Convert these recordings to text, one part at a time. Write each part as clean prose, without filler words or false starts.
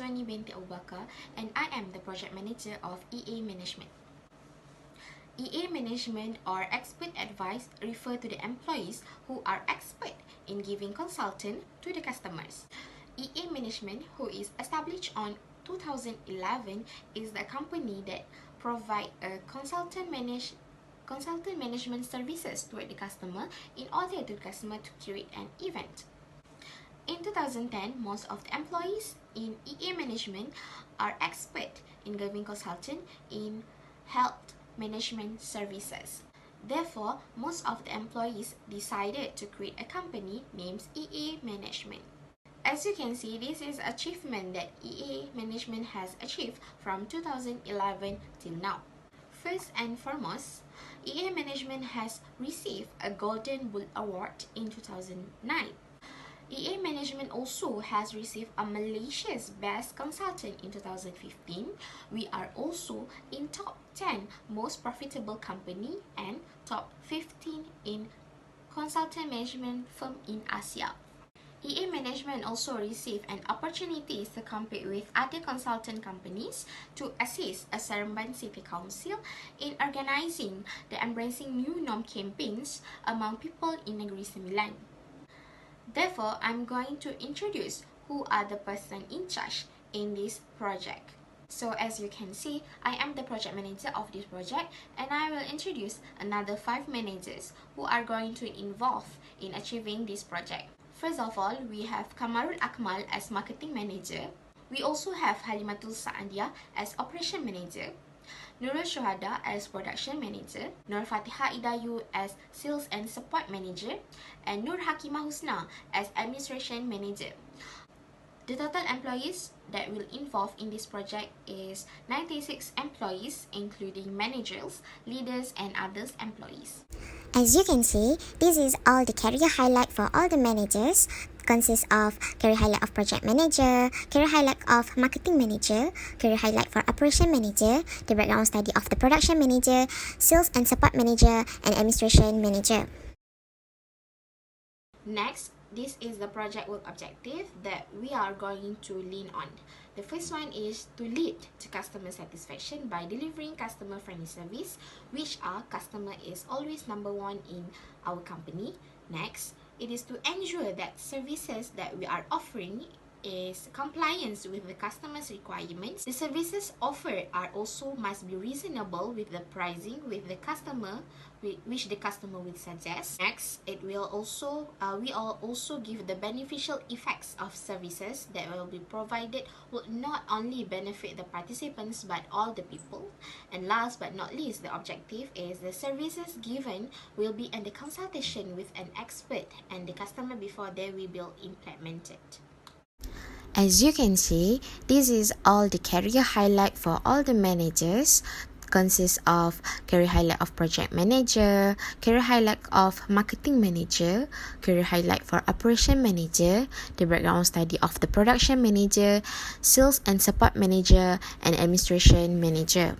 SYAZWANI binti Abu Bakar, and I am the project manager of EA Management. EA Management or Expert Advice refer to the employees who are expert in giving consultant to the customers. EA Management, who is established on 2011, is the company that provide a consultant management services to the customer in order to the customer to create an event. In 2010, most of the employees in EA Management are expert in giving consultant in health management services. Therefore, most of the employees decided to create a company named EA Management. As you can see, this is achievement that EA Management has achieved from 2011 till now. First and foremost, EA Management has received a Golden Bull Award in 2009. EA Management also has received a Malaysia's Best Consultant in 2015. We are also in top 10 most profitable company and top 15 in consultant management firm in Asia. EA Management also received an opportunity to compete with other consultant companies to assist a Seremban City Council in organizing the Embracing New Norm campaigns among people in Negeri Sembilan. Therefore, I'm going to introduce who are the person in charge in this project. So as you can see, I am the project manager of this project, and I will introduce another 5 managers who are going to involve in achieving this project. First of all, we have AQMAL as marketing manager. We also have HALIMATUS SAADIAH as operation manager, NURUL SYUHADA as production manager, FATIHAH IDAYU as sales and support manager, and HAKIMAH HUSNA as administration manager. The total employees that will involve in this project is 96 employees, including managers, leaders, and others employees. As you can see, this is all the career highlight for all the managers. Consists of career highlight of project manager, career highlight of marketing manager, career highlight for operation manager, the background study of the production manager, sales and support manager, and administration manager. Next, this is the project work objective that we are going to lean on. The first one is to lead to customer satisfaction by delivering customer-friendly service, which our customer is always number one in our company. Next, it is to ensure that services that we are offering is compliance with the customer's requirements. The services offered are also must be reasonable with the pricing with the customer, which the customer will suggest. Next, it will also we will also give the beneficial effects of services that will be provided will not only benefit the participants but all the people. And last but not least, the objective is the services given will be in the consultation with an expert and the customer before they will be implemented. As you can see, this is all the career highlight for all the managers. Consists of career highlight of project manager, career highlight of marketing manager, career highlight for operation manager, the background study of the production manager, sales and support manager, and administration manager.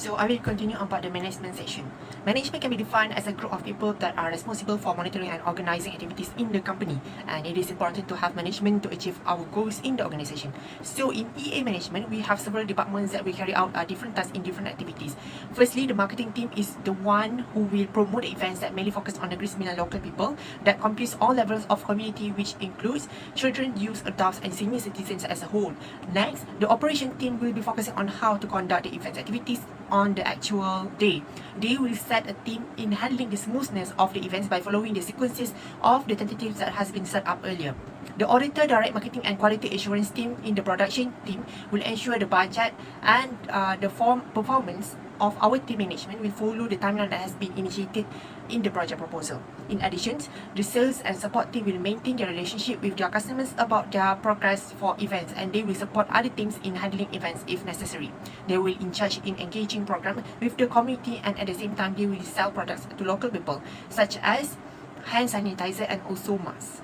So I will continue about the management section. Management can be defined as a group of people that are responsible for monitoring and organizing activities in the company, and it is important to have management to achieve our goals in the organization. So in EA management, we have several departments that will carry out different tasks in different activities. Firstly, the marketing team is the one who will promote the events that mainly focus on Negeri Sembilan local people that comprise all levels of community, which includes children, youth, adults and senior citizens as a whole. Next, the operation team will be focusing on how to conduct the events activities on the actual day. They will set a team in handling the smoothness of the events by following the sequences of the tentatives that has been set up earlier. The auditor, direct marketing and quality assurance team in the production team will ensure the budget and the performance of our team management will follow the timeline that has been initiated in the project proposal. In addition, the sales and support team will maintain their relationship with their customers about their progress for events, and they will support other teams in handling events if necessary. They will in charge in engaging programs with the community, and at the same time they will sell products to local people such as hand sanitizer and also masks.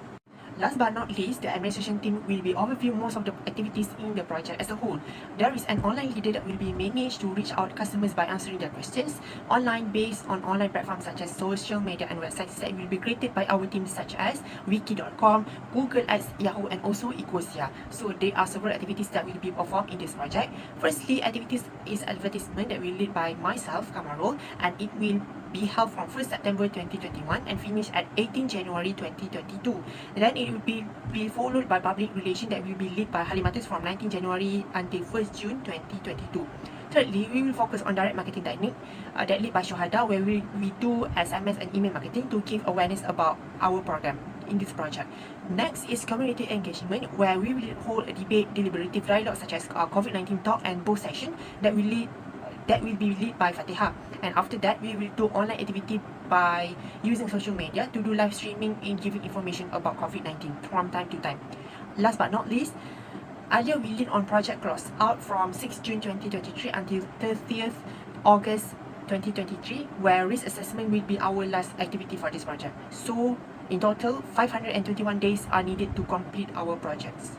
Last but not least, the administration team will be overview most of the activities in the project as a whole. There is an online leader that will be managed to reach out customers by answering their questions online based on online platforms such as social media and websites that will be created by our teams such as wiki.com, Google Ads, Yahoo and also Ecosia. So there are several activities that will be performed in this project. Firstly, activities is advertisement that will lead by myself, KHAMARUL, and it will be held from 1st September 2021 and finish at 18 January 2022. Then it will be followed by public relations that will be led by HALIMATUS from 19 January until 1st June 2022. Thirdly, we will focus on direct marketing technique that led by SYUHADA, where we do SMS and email marketing to give awareness about our program in this project. Next is community engagement, where we will hold a debate, deliberative dialogue such as COVID-19 talk and both session that will be led by FATIHAH. And after that, we will do online activity by using social media to do live streaming in giving information about COVID-19 from time to time. Last but not least, ALIA will lead on Project Close Out from 6 June 2023 until 30th August 2023, where risk assessment will be our last activity for this project. So, in total, 521 days are needed to complete our projects.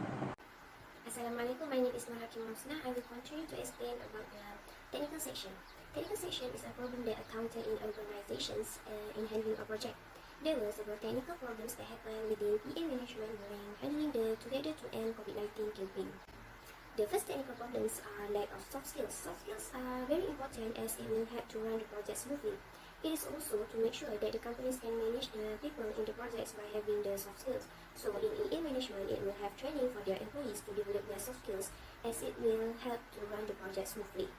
Assalamualaikum, my name is HUSNA. I will continue to explain about the technical section. Technical section is a problem that encountered in organizations in handling a project. There were several technical problems that happened within EA management when handling the Together to End COVID-19 campaign. The first technical problems are lack of soft skills. Soft skills are very important as it will help to run the project smoothly. It is also to make sure that the companies can manage the people in the projects by having the soft skills. So in EA management, it will have training for their employees to develop their soft skills as it will help to run the project smoothly.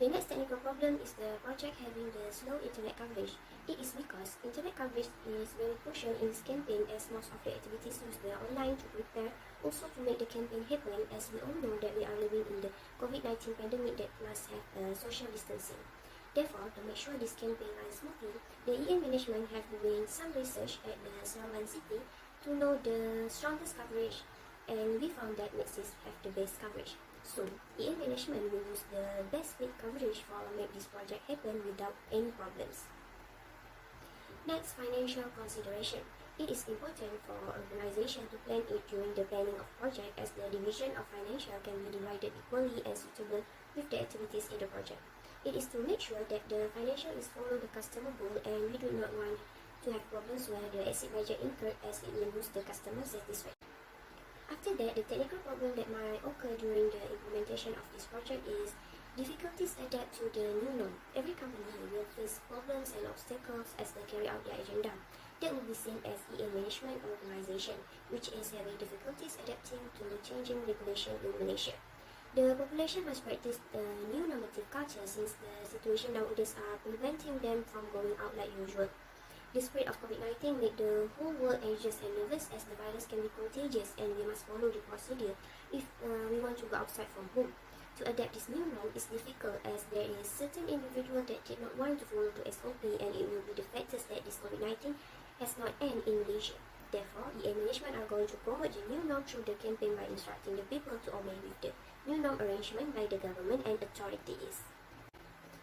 The next technical problem is the project having the slow internet coverage. It is because internet coverage is very crucial in this campaign as most of the activities use the online to prepare, also to make the campaign happen, as we all know that we are living in the COVID-19 pandemic that must have social distancing. Therefore, to make sure this campaign runs smoothly, the EA management have doing some research at the SEREMBAN city to know the strongest coverage, and we found that Nexus have the best coverage. So, EA management will use the best speed coverage for make this project happen without any problems. Next, financial consideration. It is important for organization to plan it during the planning of project, as the division of financial can be divided equally and suitable with the activities in the project. It is to make sure that the financial is follow the customer goal, and we do not want to have problems where the exit budget incurred, as it will lose the customer satisfaction. After that, the technical problem that might occur during the implementation of this project is difficulties adapt to the new norm. Every company will face problems and obstacles as they carry out their agenda. That will be seen as EA management organization, which is having difficulties adapting to the changing regulation in Malaysia. The population must practice the new normative culture, since the situation nowadays are preventing them from going out like usual. The spread of COVID-19 made the whole world anxious and nervous, as the virus can be contagious and we must follow the procedure if we want to go outside from home. To adapt this new norm is difficult, as there is certain individual that did not want to follow the SOP, and it will be the factors that this COVID-19 has not ended in Malaysia. Therefore, EA management are going to promote the new norm through the campaign by instructing the people to obey with the new norm arrangement by the government and authorities.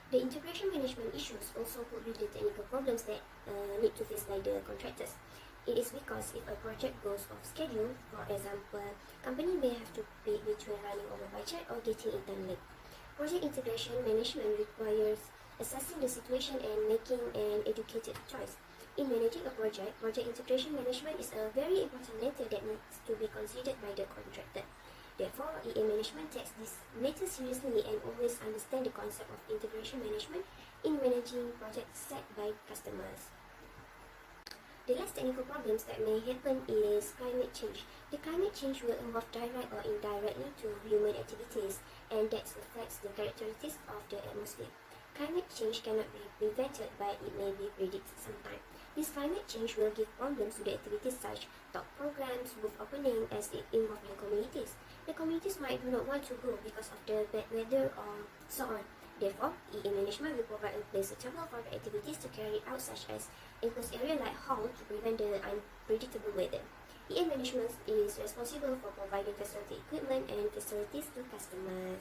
The integration management issues also could be the technical problems that need to face by the contractors. It is because if a project goes off schedule, for example, company may have to pick between running over budget or getting it done late. Project integration management requires assessing the situation and making an educated choice. In managing a project, project integration management is a very important matter that needs to be considered by the contractor. Therefore, EA management takes this matter seriously and always understand the concept of integration management in managing projects set by customers. The last technical problems that may happen is climate change. The climate change will involve direct or indirectly to human activities, and that affects the characteristics of the atmosphere. Climate change cannot be prevented, but it may be predicted sometime. This climate change will give problems to the activities such talk programs, book opening, as it involves the communities. The communities might do not want to go because of the bad weather or so on. Therefore, EA management will provide a place suitable for the activities to carry out, such as enclosed area like hall to prevent the unpredictable weather. EA management is responsible for providing facility equipment and facilities to customers.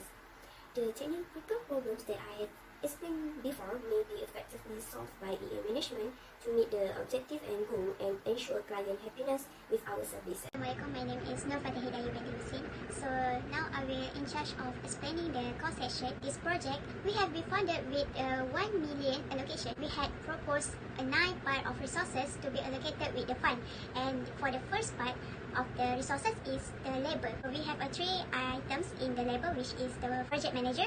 The technical problems that I have explained before may be effectively solved by EA management to meet the objective and goal and ensure client happiness with our services. Assalamualaikum, my name is FATIHAH binti HUSSIN. So now I will in charge of explaining the cost section. This project, we have been funded with 1 million allocation. We had proposed a 9 part of resources to be allocated with the fund. And for the first part of the resources is the labor. We have 3 items in the labor, which is the project manager,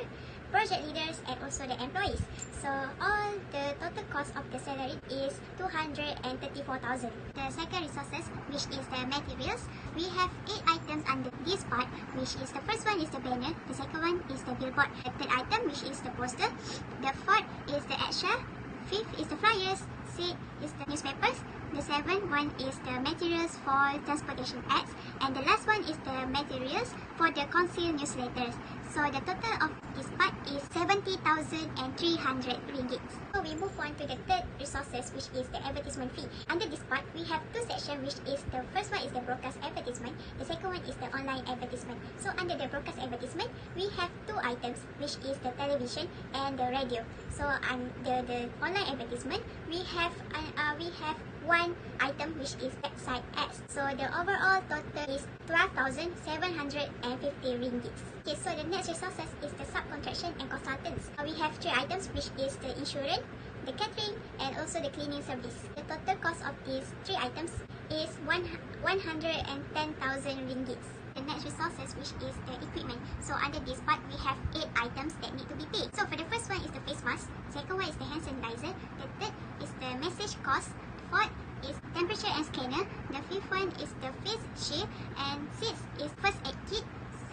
project leaders, and also the employees. So all the total cost of the salary is 234,000. The second resources, which is the materials, we have 8 items under this part, which is the first one is the banner, the second one is the billboard, the third item which is the poster, the fourth is the extra, fifth is the flyers, sixth is the newspapers, the seventh one is the materials for transportation ads, and the last one is the materials for the council newsletters. So the total of this part is 70,300 ringgit. So we move on to the third resources, which is the advertisement fee. Under this part, we have 2 sections, which is the first one is the broadcast advertisement, the second one is the online advertisement. So under the broadcast advertisement, we have 2 items, which is the television and the radio. So under the online advertisement, we have 1 item, which is website ads. So the overall total is 12,750 ringgit. Okay, so the next resources is the subcontraction and consultants. We have 3 items, which is the insurance, the catering, and also the cleaning service. The total cost of these 3 items is 110,000 ringgit. The next resources, which is the equipment. So under this part, we have 8 items that need to be paid. So for the first one is the face mask, second one is the hand sanitizer, the third is the message cost, fourth is temperature and scanner, the fifth one is the face shield, and sixth is first aid kit,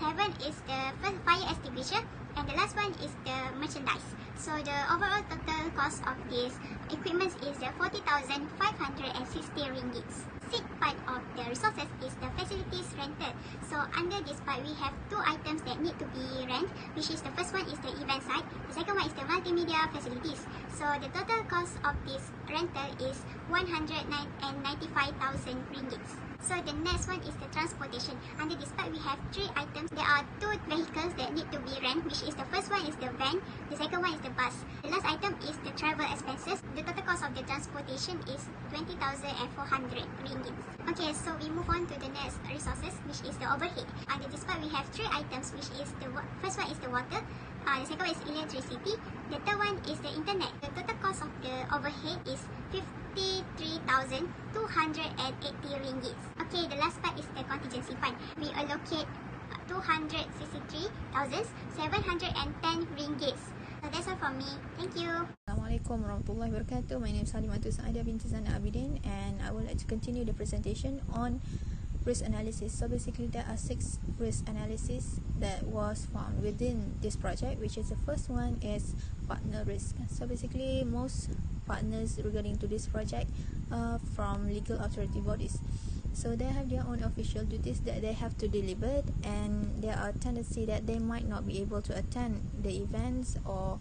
7 is the fire extinguisher, and the last one is the merchandise. So the overall total cost of this equipment is the 40,560 ringgit. Sixth part of the resources is the facilities rented. So under this part, we have 2 items that need to be rent, which is the first one is the event site, the second one is the multimedia facilities. So the total cost of this rental is 195,000 ringgit. So the next one is the transportation. Under this part, we have 3 items. There are 2 vehicles that need to be rent, which is the first one is the van, the second one is the bus. The last item is the travel expenses. The total cost of the transportation is 20,400 ringgit. Okay, so we move on to the next resources, which is the overhead. Under this part, we have 3 items, which is the first one is the water, the second one is electricity, the third one is the internet. The total cost of the overhead is 53,280 ringgit. Okay, the last part is the contingency fund. We allocate 263,710 ringgit. So that's all from me. Thank you. Assalamualaikum warahmatullahi wabarakatuh. My name is HALIMATUS BINTI ABIDIN, and I would like to continue the presentation on risk analysis. So basically, there are 6 risk analysis that was found within this project, which is the first one is partner risk. So basically, most partners regarding to this project are from legal authority bodies. So they have their own official duties that they have to deliver, and there are tendency that they might not be able to attend the events or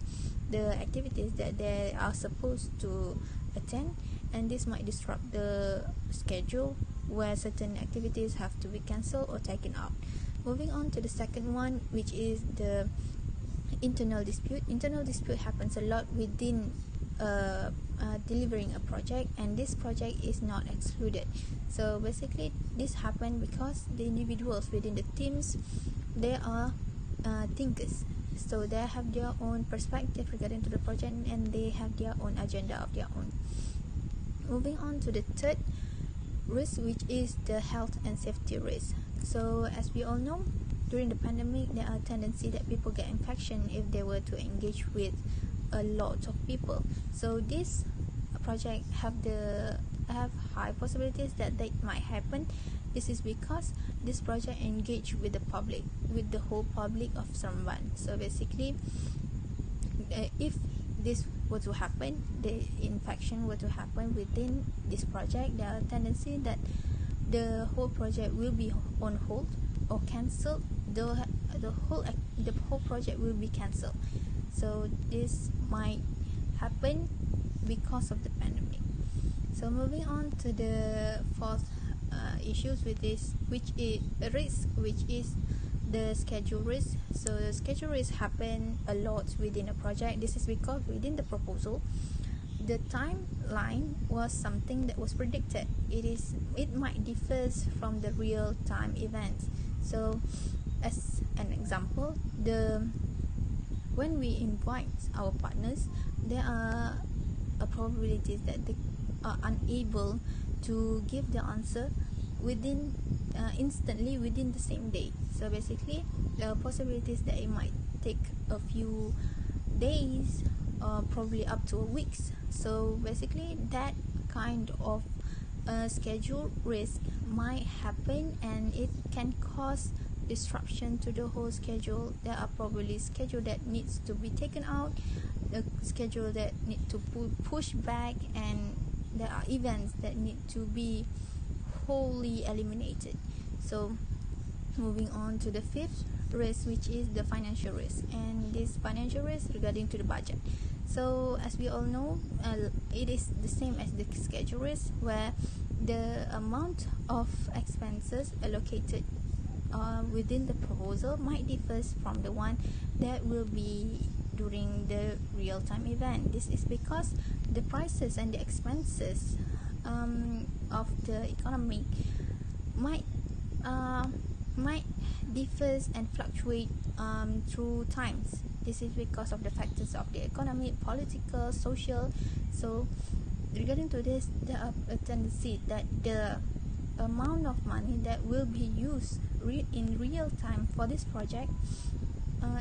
the activities that they are supposed to attend, and this might disrupt the schedule where certain activities have to be cancelled or taken out. Moving on to the second one, which is the internal dispute. Internal dispute happens a lot within delivering a project, and this project is not excluded. So basically, this happened because the individuals within the teams, they are thinkers. So they have their own perspective regarding to the project, and they have their own agenda of their own. Moving on to the third risk, which is the health and safety risk. So as we all know, during the pandemic, there are a tendency that people get infection if they were to engage with a lot of people. So this project have high possibilities that might happen. This is because this project engage with the public, with the whole public of SEREMBAN. So basically, if this were to happen, the infection were to happen within this project, there are a tendency that the whole project will be on hold or cancelled. The whole project will be cancelled. So this might happen because of the pandemic. So moving on to the fourth issues with this, which is a risk, which is the schedule risk. So the schedule risk happen a lot within a project. This is because within the proposal, the timeline was something that was predicted. It might differ from the real time events. So as an example, when we invite our partners, there are probabilities that they are unable to give the answer within instantly within the same day. So basically, there are possibilities that it might take a few days or probably up to weeks. So basically, that kind of schedule risk might happen, and it can cause disruption to the whole schedule. There are probably schedule that needs to be taken out, a schedule that need to push back, and there are events that need to be wholly eliminated. So moving on to the fifth risk, which is the financial risk, and this financial risk regarding to the budget. So as we all know, it is the same as the schedule risk, where the amount of expenses allocated within the proposal might differ from the one that will be during the real-time event. This is because the prices and the expenses of the economy might differ and fluctuate through times. This is because of the factors of the economic, political, social. So regarding to this, there are a tendency that the amount of money that will be used in real time for this project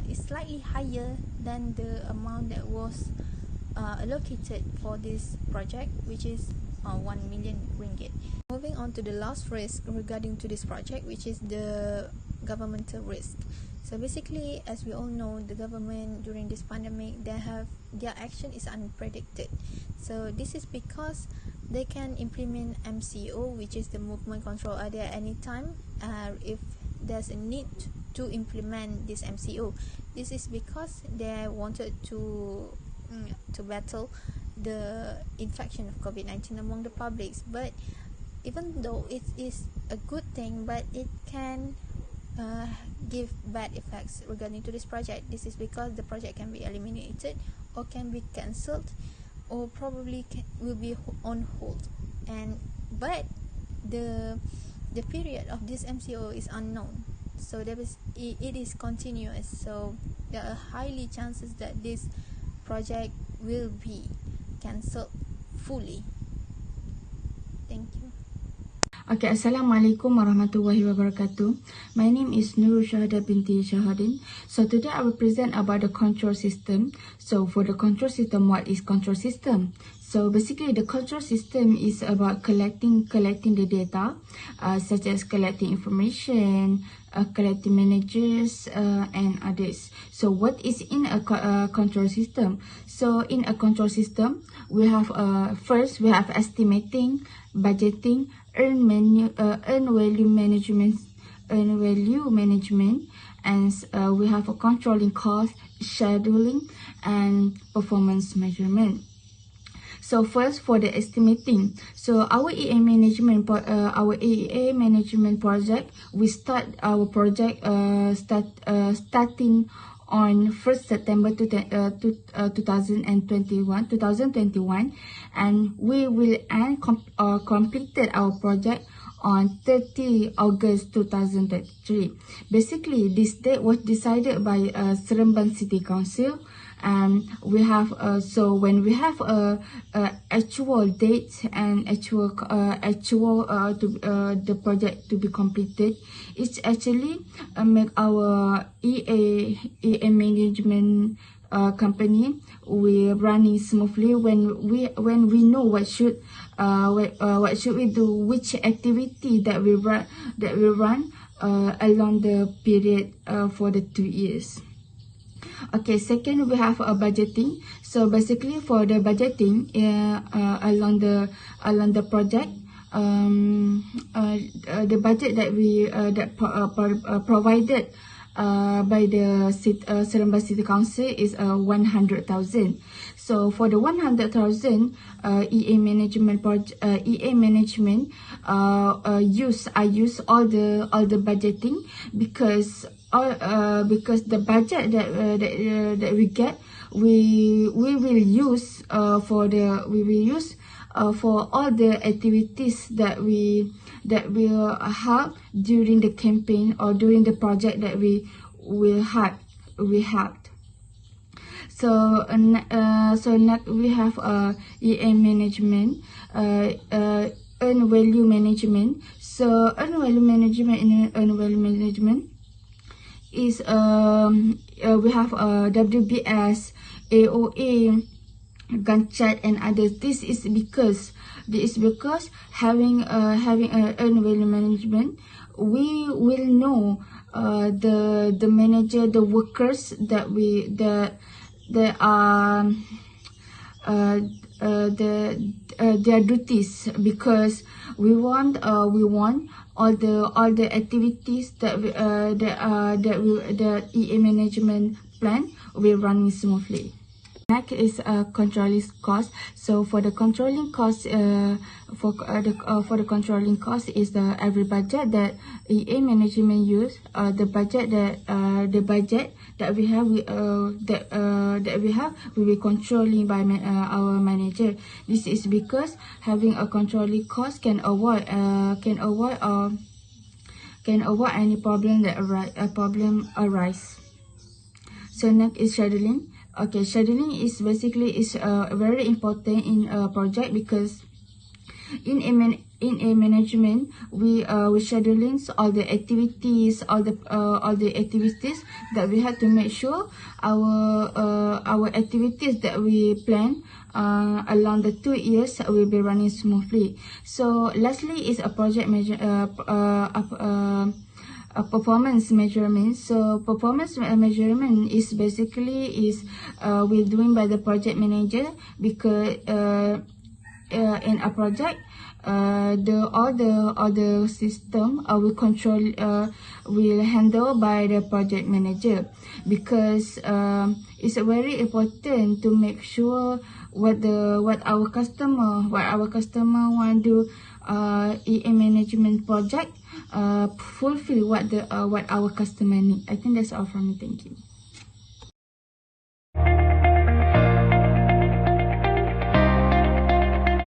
is slightly higher than the amount that was allocated for this project, which is 1 million ringgit. Moving on to the last risk regarding to this project, which is the governmental risk. So basically, as we all know, the government during this pandemic, their action is unpredicted. So this is because they can implement MCO, which is the movement control order, at any time if there's a need to implement this MCO. This is because they wanted to battle the infection of COVID-19 among the publics. But even though it is a good thing, but it can give bad effects regarding to this project. This is because the project can be eliminated or can be cancelled, or probably will be on hold. But the period of this MCO is unknown, so it is continuous. So there are highly chances that this project will be cancelled fully. Thank you. Okay, Assalamualaikum warahmatullahi wabarakatuh. My name is NURUL BINTI. So today I will present about the control system. So for the control system, what is control system? So basically, the control system is about collecting the data, such as collecting information, collecting managers, and others. So what is in a control system? So in a control system, we have first we have estimating, budgeting, earn value management, and we have a controlling cost, scheduling, and performance measurement. So first, for the estimating, so our EA management project, we start our project starting on 1st September 2021, and we will completed our project on 30 August 2023. Basically, this date was decided by Seremban City Council, and we have so when we have a actual date and actual the project to be completed, it's actually make our EA management company we running smoothly when we know what should we do, which activity that we run along the period for the 2 years. Okay, second, we have a budgeting. So basically for the budgeting along the project, the budget that we provided by the Seremban City Council is 100,000. So for the 100,000, EA management I use all the budgeting because the budget that we get, we will use for all the activities that we will have during the campaign or during the project that we had. So next we have EA management, earn value management. So earn value management is we have WBS, AOA, Gantt chart and others. This is because having earn value management, we will know the manager, the workers that are their duties, because we want all the activities that EA management plan will running smoothly. Next is controlling cost. So for the controlling cost, for the controlling cost is the every budget that EA management use. The budget that we have, we will controlling by our manager. This is because having a controlling cost can avoid any problem that arise. So next is scheduling. Okay, scheduling is basically very important in a project, because in a management we scheduling all the activities, all the activities that we have to make sure our activities that we plan along the 2 years will be running smoothly. So lastly is a project a performance measurement. So performance measurement is basically we're doing by the project manager, because in a project all the system will handle by the project manager, because it's very important to make sure what our customer want to do EA management project fulfill what our customer need. I think that's all from me. Thank you.